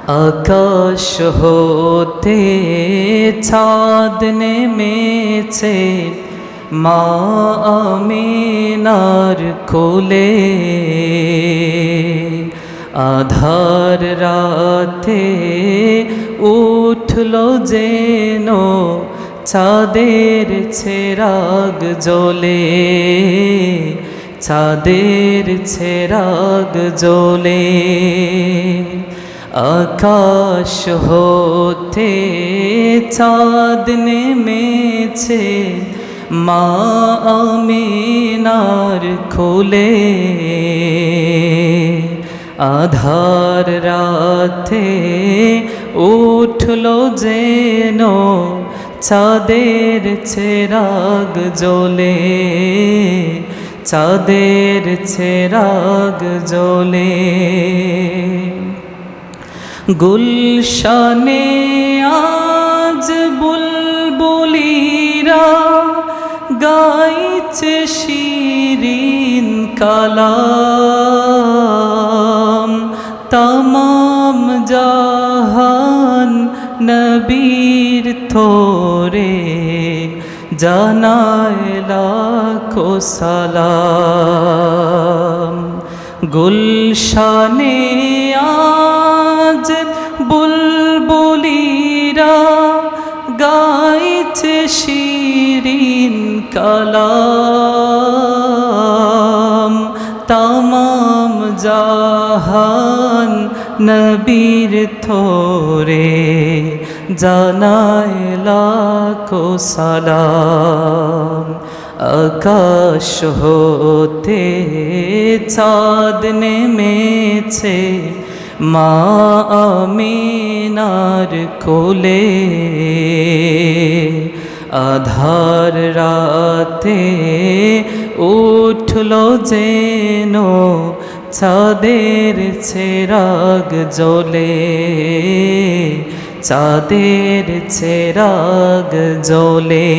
আকাশ হতে চাঁদ নেমেছে মা আমিনার কোলে। আধার রাতে উঠল যেন চাঁদের চেরাগ জ্বলে, চাঁদের চেরাগ জ্বলে। আকাশ হতে চাঁদ নেমেছে মা আমিনার কোলে। আধার রাতে উঠল যেন চাঁদের চেরাগ জ্বলে, চাঁদের চেরাগ জ্বলে। গুলশানে আজ বুলবুলিরা গাইছে শিরিন কালাম। তমাম জাহান নবীর থোরে জানায় লাখো সালাম। গুলশানে আজ বুলবুলিরা গাইছে শিরিন কালাম। তমাম জাহান নবীর থোরে জানায় লাখো সালাম। আকাশ হতে চাঁদ নেমেছে মা আমিনার কোলে। আধার রাতে উঠল যেন চাঁদের চেরাগ জ্বলে, চাঁদের চেরাগ জ্বলে।